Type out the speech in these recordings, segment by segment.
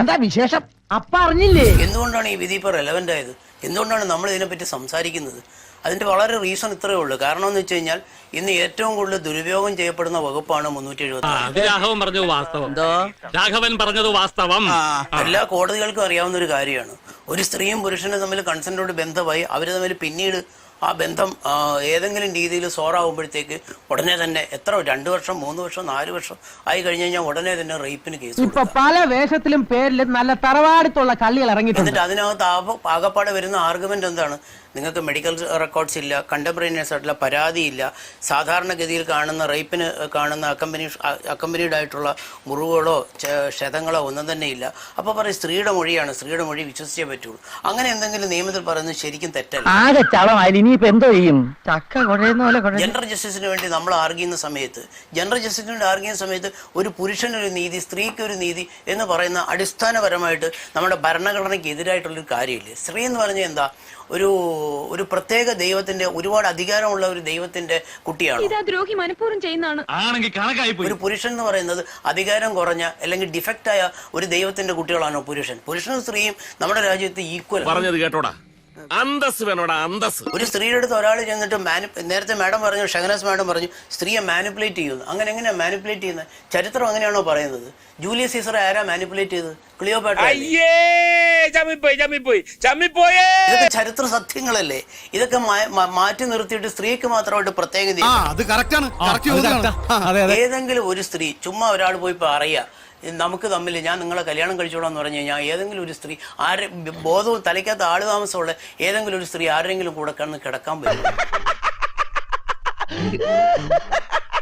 എന്താ വിശേഷം? അപ്പ അറിഞ്ഞില്ലേ? എന്തുകൊണ്ടാണ് ഈ വിധി ഇപ്പോൾ റെലവൻ്റ് ആയത്? എന്തുകൊണ്ടാണ് നമ്മൾ ഇതിനെപ്പറ്റി സംസാരിക്കുന്നത്? അതിൻ്റെ വളരെ റീസൺ ഇത്രയേ ഉള്ളൂ. കാരണം എന്ന് വെച്ച് കഴിഞ്ഞാൽ ഇന്ന് ഏറ്റവും കൂടുതൽ ദുരുപയോഗം ചെയ്യപ്പെടുന്ന വകുപ്പാണ് 370. എല്ലാ കോടതികൾക്കും അറിയാവുന്ന ഒരു കാര്യമാണ്. ഒരു സ്ത്രീയും പുരുഷനും തമ്മിൽ കൺസെന്റോട് ബന്ധമായി അവർ തമ്മിൽ പിന്നീട് ആ ബന്ധം ഏതെങ്കിലും രീതിയിൽ സോറാവുമ്പോഴത്തേക്ക് ഉടനെ തന്നെ എത്ര 2 വർഷം 3 വർഷം 4 വർഷം ആയി കഴിഞ്ഞ് കഴിഞ്ഞാൽ ഉടനെ തന്നെ റേപ്പിന് കേസ്. ഇപ്പൊ പല വേഷത്തിലും പേരിലും നല്ല തറവാടിത്തുള്ള കള്ളികൾ ഇറങ്ങിയിട്ടുണ്ട്. എന്നിട്ട് അതിനകത്ത് ആകപ്പാടെ വരുന്ന ആർഗ്യുമെന്റ് എന്താണ്? നിങ്ങൾക്ക് മെഡിക്കൽ റെക്കോർഡ്സ് ഇല്ല, കണ്ടംപറേനിയസ് ആയിട്ടുള്ള പരാതിയില്ല, സാധാരണഗതിയിൽ കാണുന്ന റേപ്പിന് കാണുന്ന അക്കമ്പനീഡ് ആയിട്ടുള്ള മുറിവുകളോ ക്ഷതങ്ങളോ ഒന്നും തന്നെ ഇല്ല. അപ്പോൾ പറയും സ്ത്രീയുടെ മൊഴിയാണ്, സ്ത്രീയുടെ മൊഴി വിശ്വസിച്ചേ പറ്റുള്ളൂ. അങ്ങനെ എന്തെങ്കിലും നിയമത്തിൽ പറയുന്നത് ശരിക്കും തെറ്റല്ല. ജെൻഡർ ജസ്റ്റിസിന് വേണ്ടി നമ്മൾ ആർഗ്യുന്ന സമയത്ത് ഒരു പുരുഷനൊരു നീതി, സ്ത്രീക്കൊരു നീതി എന്ന് പറയുന്ന അടിസ്ഥാനപരമായിട്ട് നമ്മുടെ ഭരണഘടനയ്ക്ക് എതിരായിട്ടുള്ളൊരു കാര്യമില്ലേ? സ്ത്രീ എന്ന് പറഞ്ഞാൽ എന്താ? ഒരു പ്രത്യേക ദൈവത്തിന്റെ ഒരുപാട് അധികാരമുള്ള ഒരു ദൈവത്തിന്റെ കുട്ടിയാണ്. ഒരു പുരുഷൻ എന്ന് പറയുന്നത് അധികാരം കുറഞ്ഞ അല്ലെങ്കിൽ ഡിഫക്റ്റ് ആയ ഒരു ദൈവത്തിന്റെ കുട്ടികളാണോ പുരുഷൻ? പുരുഷനും സ്ത്രീയും നമ്മുടെ രാജ്യത്ത് ഈക്വൽ. പറഞ്ഞത് കേട്ടോടാ, അന്തസ് വേണോടാ, അന്തസ്. ഒരു സ്ത്രീയുടെ അടുത്ത് ഒരാൾ ചെന്നിട്ട് നേരത്തെ മാഡം പറഞ്ഞു, ഷഹനാസ് മാഡം പറഞ്ഞു സ്ത്രീയെ മാനിപ്പുലേറ്റ് ചെയ്യുന്നു. അങ്ങനെ എങ്ങനെയാ മാനിപ്പുലേറ്റ് ചെയ്യുന്നത്? ചരിത്രം അങ്ങനെയാണോ പറയുന്നത്? ജൂലിയസ് സീസറെ ആരാ മാനിപ്പുലേറ്റ് ചെയ്തത്? ക്ലിയോപാട്ര. ഇതൊക്കെ ചരിത്ര സത്യങ്ങളല്ലേ? ഇതൊക്കെ മാറ്റി നിർത്തിയിട്ട് സ്ത്രീക്ക് മാത്രമായിട്ട് പ്രത്യേകത. ഏതെങ്കിലും ഒരു സ്ത്രീ ചുമ്മാ ഒരാൾ പോയി പറയാ നമുക്ക് തമ്മിൽ ഞാൻ നിങ്ങളെ കല്യാണം കഴിച്ചോളാന്ന് പറഞ്ഞു കഴിഞ്ഞാൽ ഏതെങ്കിലും ഒരു സ്ത്രീ ബോധവും തലയ്ക്കകത്ത് ആള് താമസമുള്ള ഏതെങ്കിലും ഒരു സ്ത്രീ ആരെങ്കിലും കൂടെ കിടക്കാൻ പറ്റും?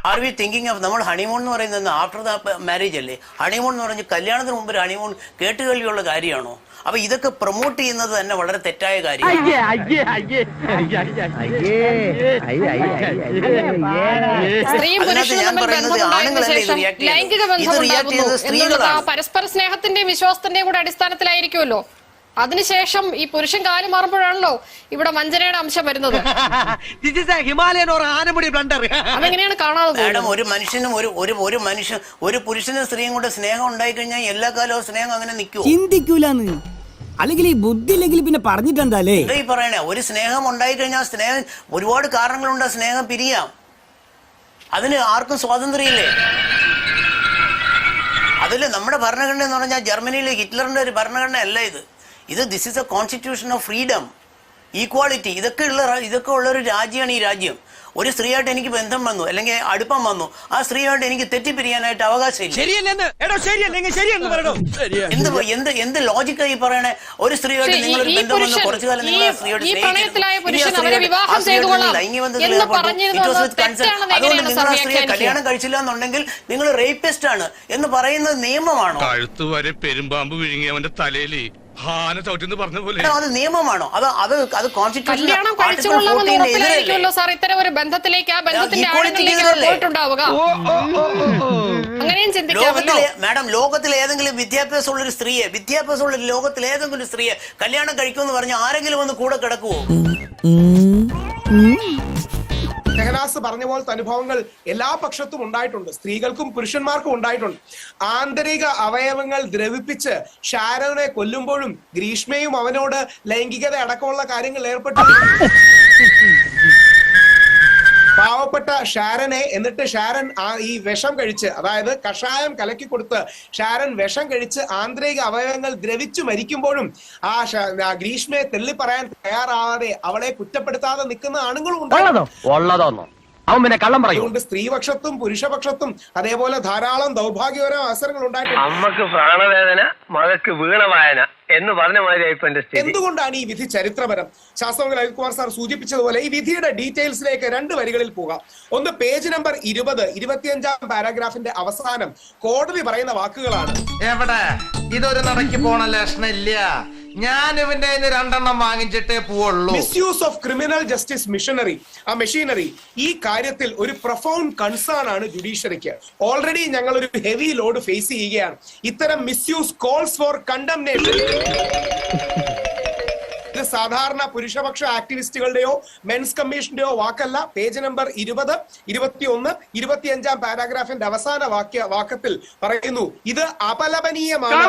ആർ വി തിങ്കിങ് ഓഫ് നമ്മൾ ഹണിമൂൺ എന്ന് പറയുന്നത് ആഫ്റ്റർ ദ മാരേജ് അല്ലേ? ഹണിമൂൺ എന്ന് പറഞ്ഞ് കല്യാണത്തിന് മുമ്പ് ഒരു ഹണിമൂൺ കേട്ടുകേൾവിയുള്ള കാര്യമാണോ? അപ്പൊ ഇതൊക്കെ പ്രൊമോട്ട് ചെയ്യുന്നത് തന്നെ വളരെ തെറ്റായ കാര്യമാണ്. പരസ്പര സ്നേഹത്തിന്റെയും വിശ്വാസത്തിന്റെയും കൂടെ അടിസ്ഥാനത്തിലായിരിക്കുമല്ലോ. അതിനുശേഷം ഈ പുരുഷൻ കാലം മാറുമ്പോഴാണല്ലോ ഇവിടെ വഞ്ചനയുടെ അംശം വരുന്നത്. അതെങ്ങനെയാണ് കാണാതെ? ഒരു പുരുഷനും സ്ത്രീയും കൂടെ സ്നേഹം ഉണ്ടായി കഴിഞ്ഞാൽ എല്ലാ കാലവും സ്നേഹം അങ്ങനെ നിൽക്കുമോ? ചിന്തിക്കൂലെന്ന്. അല്ലെങ്കിൽ ഈ ബുദ്ധി ഇല്ലെങ്കിൽ പിന്നെ പറഞ്ഞിട്ടെന്താലേ ഈ പറയണേ? ഒരു സ്നേഹം ഉണ്ടായി കഴിഞ്ഞാൽ സ്നേഹം ഒരുപാട് കാരണങ്ങളുണ്ട് സ്നേഹം പിരിയാം. അതിന് ആർക്കും സ്വാതന്ത്ര്യമില്ലേ? അതില് നമ്മുടെ ഭരണഘടന എന്ന് പറഞ്ഞാൽ ജർമ്മനിയിലെ ഹിറ്റ്ലറിന്റെ ഒരു ഭരണഘടന അല്ല ഇത് this is A constitution of freedom, equality. ഇതൊക്കെ ഉള്ള ഒരു രാജ്യമാണ് ഈ രാജ്യം. ഒരു സ്ത്രീയായിട്ട് എനിക്ക് ബന്ധം വന്നു അല്ലെങ്കിൽ അടുപ്പം വന്നു, ആ സ്ത്രീയായിട്ട് എനിക്ക് തെറ്റിപ്പിരിയാനായിട്ട് അവകാശമില്ല. എന്ത് ലോജിക്കായി പറയണേ? ഒരു സ്ത്രീയായിട്ട് നിങ്ങളൊരു ബന്ധം വന്നു, കുറച്ചു കാലം നിങ്ങൾ ആ സ്ത്രീയോട് അതുകൊണ്ട് നിങ്ങൾ ആ സ്ത്രീയെ കല്യാണം കഴിച്ചില്ല എന്നുണ്ടെങ്കിൽ നിങ്ങൾ റേപ്പിസ്റ്റ് ആണ് എന്ന് പറയുന്നത് നിയമമാണോ? കഴുത്തുവരെ പെരുമ്പാമ്പ് വിഴുങ്ങി അവന്റെ തലയില് അത് നിയമമാണോ? അത് കോൺസ്റ്റിറ്റ്യൂഷൻ മാഡം, ലോകത്തിലെ ഏതെങ്കിലും വിദ്യാഭ്യാസമുള്ള ലോകത്തിലെ ഏതെങ്കിലും സ്ത്രീയെ കല്യാണം കഴിക്കുമെന്ന് പറഞ്ഞ ആരെങ്കിലും ഒന്ന് കൂടെ കിടക്കുവോ? ഷഹനാസ് പറഞ്ഞ പോലത്തെ അനുഭവങ്ങൾ എല്ലാ പക്ഷത്തും ഉണ്ടായിട്ടുണ്ട്, സ്ത്രീകൾക്കും പുരുഷന്മാർക്കും ഉണ്ടായിട്ടുണ്ട്. ആന്തരിക അവയവങ്ങൾ ദ്രവിപ്പിച്ച് ഷാരോനെ കൊല്ലുമ്പോഴും ഗ്രീഷ്മയും അവനോട് ലൈംഗികത അടക്കമുള്ള കാര്യങ്ങൾ ഏർപ്പെട്ടിട്ടുണ്ട്. പാവപ്പെട്ട ഷാരനെ, എന്നിട്ട് ഷാരൻ ഈ വിഷം കഴിച്ച്, അതായത് കഷായം കലക്കി കൊടുത്ത് ഷാരൻ വിഷം കഴിച്ച് ആന്തരിക അവയവങ്ങൾ ദ്രവിച്ചു മരിക്കുമ്പോഴും ആ ഗ്രീഷ്മയെ തെള്ളി പറയാൻ തയ്യാറാവാതെ അവളെ കുറ്റപ്പെടുത്താതെ നിൽക്കുന്ന ആണുങ്ങളും ഉണ്ട്. അതുകൊണ്ട് സ്ത്രീപക്ഷത്തും പുരുഷപക്ഷത്തും അതേപോലെ ധാരാളം ദൗർഭാഗ്യകരമായ അവസരങ്ങൾ ഉണ്ടായിട്ടുണ്ട്. അമ്മക്ക് പ്രാണവേദന, മകക്ക് വീണവായന എന്ന് പറഞ്ഞ മാതിരി. എന്തുകൊണ്ടാണ് ഈ വിധി ചരിത്രപരം? ശാസ്ത്രമംഗൽ അനിൽകുമാർ സാർ സൂചിപ്പിച്ചതുപോലെ ഈ വിധിയുടെ ഡീറ്റെയിൽസിലേക്ക് 2 വരികളിൽ പോകാം. ഒന്ന് പേജ് നമ്പർ 20, 25ാം പാരാഗ്രാഫിന്റെ അവസാനം കോടതി പറയുന്ന വാക്കുകളാണ്. എവിടെ ഇതൊരു നടക്കി പോണ ലക്ഷണില്ല. ഞാൻ ഇവന്റെ 2 വാങ്ങിച്ചിട്ടേ പോവുള്ളൂ. Misuse of criminal justice machinery ഈ കാര്യത്തിൽ ഒരു പ്രൊഫൗണ്ട് കൺസേൺ ആണ് ജുഡീഷ്യറിക്ക്. ഓൾറെഡി ഞങ്ങൾ ഒരു ഹെവി ലോഡ് ഫേസ് ചെയ്യുകയാണ്. ഇത്തരം മിസ്യൂസ് കോൾസ് ഫോർ കണ്ടംനേഷൻ. ഇത് സാധാരണ പുരുഷപക്ഷ ആക്ടിവിസ്റ്റുകളുടെയോ മെൻസ് കമ്മീഷന്റെയോ വാക്കല്ല. പേജ് നമ്പർ 20, 21, 25 പാരാഗ്രാഫിന്റെ അവസാന വാക്യത്തിൽ പറയുന്നു, ഇത് അപലപനീയമാണ്.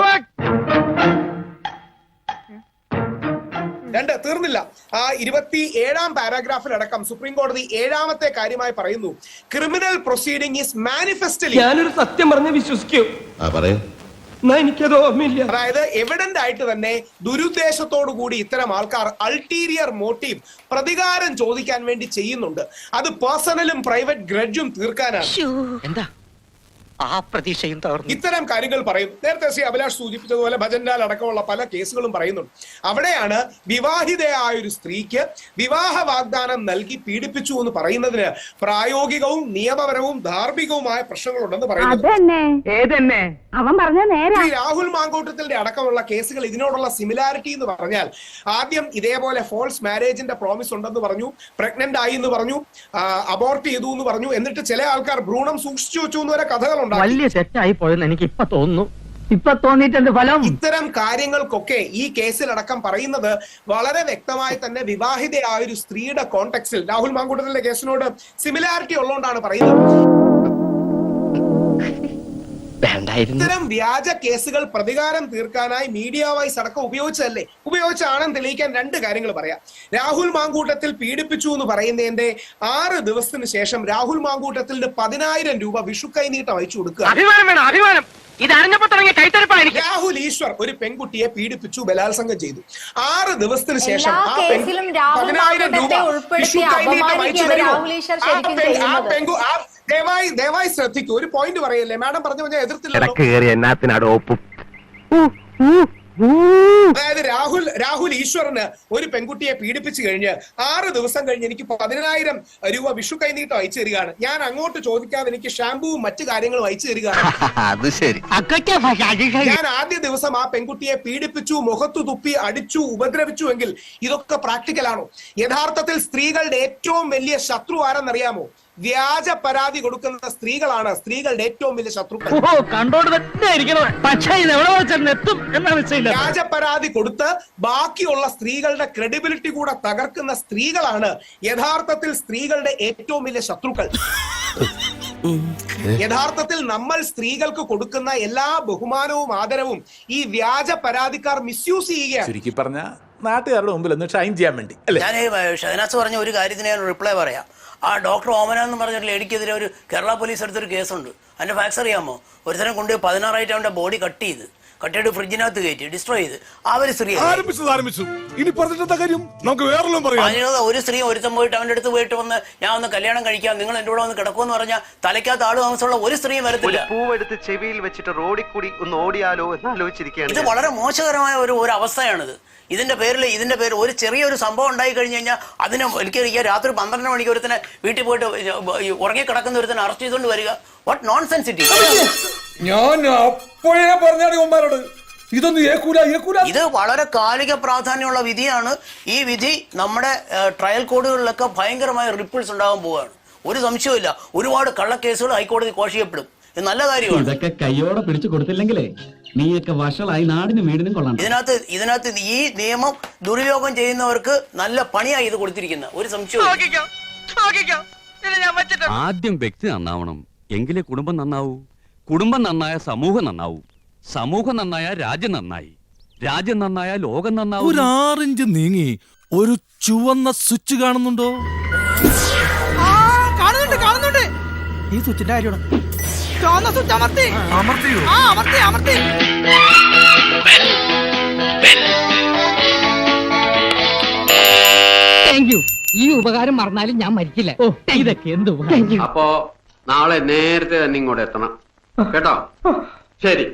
തീർന്നില്ല. ആ 27 പാരാഗ്രാഫിലടക്കം സുപ്രീം കോടതി 7ാമത്തെ കാര്യമായി പറയുന്നു, ക്രിമിനൽ പ്രൊസീഡിംഗ് ഈസ് മാനിഫെസ്റ്റലി. ഞാനൊരു സത്യം പറഞ്ഞ് വിശ്വസിക്കൂ, എനിക്കത് ഓർമ്മയില്ല. അതായത് എവിഡന്റ് ആയിട്ട് തന്നെ ദുരുദ്ദേശത്തോടു കൂടി ഇത്തരം ആൾക്കാർ അൾട്ടീരിയർ മോട്ടീവ്, പ്രതികാരം ചോദിക്കാൻ വേണ്ടി ചെയ്യുന്നുണ്ട്. അത് പേഴ്സണലും പ്രൈവറ്റ് ഗ്രഡ്ജും തീർക്കാനാണ്. എന്താ ആ പ്രതീക്ഷയും തകർന്നു. ഇത്തരം കാര്യങ്ങൾ പറയും. നേരത്തെ ശ്രീ അഭിലാഷ് സൂചിപ്പിച്ചതുപോലെ ഭജൻലാൽ അടക്കമുള്ള പല കേസുകളും പറയുന്നുണ്ട്. അവിടെയാണ് വിവാഹിതയായ ഒരു സ്ത്രീക്ക് വിവാഹ വാഗ്ദാനം നൽകി പീഡിപ്പിച്ചു എന്ന് പറയുന്നതിന് പ്രായോഗികവും നിയമപരവും ധാർമ്മികവുമായ പ്രശ്നങ്ങളുണ്ടെന്ന് പറയുന്നത്. അവൻ പറഞ്ഞ നേരെ ശ്രീ രാഹുൽ മാങ്കൂട്ടത്തിന്റെ അടക്കമുള്ള കേസുകൾ ഇതിനോടുള്ള സിമിലാരിറ്റി എന്ന് പറഞ്ഞാൽ, ആദ്യം ഇതേപോലെ ഫോൾസ് മാരേജിന്റെ പ്രോമിസ് ഉണ്ടെന്ന് പറഞ്ഞു, പ്രഗ്നന്റ് ആയി എന്ന് പറഞ്ഞു, അബോർട്ട് ചെയ്തു എന്ന് പറഞ്ഞു, എന്നിട്ട് ചില ആൾക്കാർ ഭ്രൂണം സൂക്ഷിച്ചു വെച്ചു എന്ന് വരെ കഥകളുണ്ട്. വലിയ തെറ്റായി പോയെന്ന് എനിക്ക് ഇപ്പൊ തോന്നുന്നു. ഇപ്പൊ തോന്നിയിട്ടുണ്ട് ഫലം. ഇത്തരം കാര്യങ്ങൾക്കൊക്കെ ഈ കേസിലടക്കം പറയുന്നത് വളരെ വ്യക്തമായി തന്നെ വിവാഹിതയായ ഒരു സ്ത്രീയുടെ കോണ്ടെക്സ്റ്റിൽ രാഹുൽ മാങ്കൂട്ടത്തിന്റെ കേസിനോട് സിമിലാരിറ്റി ഉള്ളതുകൊണ്ടാണ് പറയുന്നത്. ഇത്തരം വ്യാജ കേസുകൾ പ്രതികാരം തീർക്കാനായി മീഡിയ വൈസ് അടക്കം ഉപയോഗിച്ചാണെന്ന് തെളിയിക്കാൻ 2 കാര്യങ്ങൾ പറയാം. രാഹുൽ മാങ്കൂട്ടത്തിൽ പീഡിപ്പിച്ചു എന്ന് പറയുന്നതിന്റെ 6 ദിവസത്തിന് ശേഷം രാഹുൽ മാങ്കൂട്ടത്തിന് 10,000 രൂപ വിഷു കൈനീട്ടം അയച്ചു കൊടുക്കുക. രാഹുൽ ഈശ്വർ ഒരു പെൺകുട്ടിയെ പീഡിപ്പിച്ചു, ബലാത്സംഗം ചെയ്തു. 6 ദിവസത്തിന് ശേഷം ആ 10,000 രൂപ വിഷു കൈനീട്ടം അയച്ചു തരുമോ? ദയവായി ശ്രദ്ധിക്കൂ, ഒരു പോയിന്റ് പറയല്ലേ മാഡം പറഞ്ഞു ഞാൻ എതിർത്തില്ലല്ലോ. അതായത് രാഹുൽ ഈശ്വറിന് ഒരു പെൺകുട്ടിയെ പീഡിപ്പിച്ചു കഴിഞ്ഞ് 6 ദിവസം കഴിഞ്ഞ് എനിക്ക് 10,000 രൂപ വിഷു കൈനീട്ടം അയച്ചു തരികയാണ്. ഞാൻ അങ്ങോട്ട് ചോദിക്കാതെ എനിക്ക് ഷാമ്പൂവും മറ്റു കാര്യങ്ങളും അയച്ചു തരികയാണ്. ഞാൻ ആദ്യ ദിവസം ആ പെൺകുട്ടിയെ പീഡിപ്പിച്ചു, മുഖത്തു തുപ്പി, അടിച്ചു, ഉപദ്രവിച്ചു എങ്കിൽ ഇതൊക്കെ പ്രാക്ടിക്കലാണോ? യഥാർത്ഥത്തിൽ സ്ത്രീകളുടെ ഏറ്റവും വലിയ ശത്രു ആരെന്നറിയാമോ? വ്യാജ പരാതി കൊടുക്കുന്ന സ്ത്രീകളാണ് സ്ത്രീകളുടെ ഏറ്റവും വലിയ ശത്രുക്കൾ. വ്യാജ പരാതി കൊടുത്ത് ബാക്കിയുള്ള സ്ത്രീകളുടെ ക്രെഡിബിലിറ്റി കൂടെ തകർക്കുന്ന സ്ത്രീകളാണ് യഥാർത്ഥത്തിൽ സ്ത്രീകളുടെ ഏറ്റവും വലിയ ശത്രുക്കൾ. യഥാർത്ഥത്തിൽ നമ്മൾ സ്ത്രീകൾക്ക് കൊടുക്കുന്ന എല്ലാ ബഹുമാനവും ആദരവും ഈ വ്യാജ പരാതിക്കാർ മിസ്യൂസ് ചെയ്യുകയാണ്. ചുരുക്കി പറഞ്ഞ നാട്ടുകാരുടെ മുമ്പിൽ ഒന്ന് ഷൈൻ ചെയ്യാൻ വേണ്ടി. ഞാൻ ഷഹനാസ് പറഞ്ഞ ഒരു കാര്യത്തിന് ഞാൻ റിപ്ലൈ പറയാം. ആ ഡോക്ടർ ഓമന എന്ന് പറഞ്ഞ ലേഡിക്കെതിരെ ഒരു കേരള പോലീസ് എടുത്തൊരു കേസുണ്ട്. അതിന്റെ ഫാക്സ് അറിയാമോ? ഒരുത്തരം കൊണ്ട് 16 അവന്റെ ബോഡി കട്ട് ചെയ്തിട്ട് ഫ്രിഡ്ജിനകത്ത് കയറ്റി ഡിസ്ട്രോയ് ചെയ്ത് ഒരു സ്ത്രീ ഒരു സ്ത്രീ ഒരുത്തം പോയിട്ട് അവന്റെ അടുത്ത് പോയിട്ട് വന്ന് ഞാൻ ഒന്ന് കല്യാണം കഴിക്കാം, നിങ്ങൾ എന്റെ കൂടെ വന്ന് കിടക്കുമെന്ന് പറഞ്ഞാൽ തലയ്ക്കകത്ത് ആള് താമസമുള്ള ഒരു സ്ത്രീയും വരത്തില്ല. പൂവെടുത്ത് ചെവിയിൽ വെച്ചിട്ട് റോഡിൽ കൂടി ഒന്ന് ഓടിയാലോ എന്ന് ആലോചിച്ചിരിക്കുകയാണ്. ഇത് വളരെ മോശകരമായ ഒരു അവസ്ഥയാണിത്. ഇതിന്റെ പേരിൽ ഒരു ചെറിയൊരു സംഭവം ഉണ്ടായി കഴിഞ്ഞു കഴിഞ്ഞാൽ അതിനെ എനിക്ക് രാത്രി 12 മണിക്ക് ഒരുത്തനെ വീട്ടിൽ പോയിട്ട് ഉറങ്ങിക്കിടക്കുന്ന ഒരുത്തനെ അറസ്റ്റ് ചെയ്തുകൊണ്ട് വരിക. What nonsense it is. ഞാൻ അപ്പോഴേ പറഞ്ഞോട് ഇതൊന്നും ഇത് വളരെ കാലിക പ്രാധാന്യമുള്ള വിധിയാണ്. ഈ വിധി നമ്മുടെ ട്രയൽ കോഡുകളിലൊക്കെ ഭയങ്കരമായ റിപ്പിൾസ് ഉണ്ടാകാൻ പോവുകയാണ്. ഒരു സംശയവുമില്ല. ഒരുപാട് കള്ളക്കേസുകൾ ഹൈക്കോടതി കോഷിയപ്പെടും. ഇത് നല്ല കാര്യമാണ്. ഇതൊക്കെ കയ്യോടെ പിടിച്ചു കൊടുത്തില്ലെങ്കിലേ നീയൊക്കെ വഷളായി നാടിനും വീടിനും കൊള്ളാം. ഇതിനകത്ത് ഈ നിയമം ദുരുപയോഗം ചെയ്യുന്നവർക്ക് നല്ല പണിയായി ഇത് കൊടുത്തിരിക്കുന്ന ഒരു സംശയവും. ആദ്യം വ്യക്തി നന്നാവണം, എങ്കിലേ കുടുംബം നന്നാവൂ. കുടുംബം നന്നായ സമൂഹം നന്നാവൂ. സമൂഹം നന്നായ രാജ്യം നന്നായി. രാജ്യം നന്നായ ലോകം നന്നാവും. ഒരു 6 ഇഞ്ച് നീങ്ങി ഒരു ചുവന്ന സ്വിച്ച് കാണുന്നുണ്ടോ? കാണുന്നുണ്ട്. ഈ സ്വിച്ചിന്റെ കാര്യമാണ്. ഈ ഉപകാരം മറന്നാലും ഞാൻ മരിക്കില്ല. ഇതൊക്കെ എന്ത് അപ്പോ നാളെ നേരത്തെ തന്നെ ഇങ്ങോട്ട് എത്തണം കേട്ടോ. ശരി.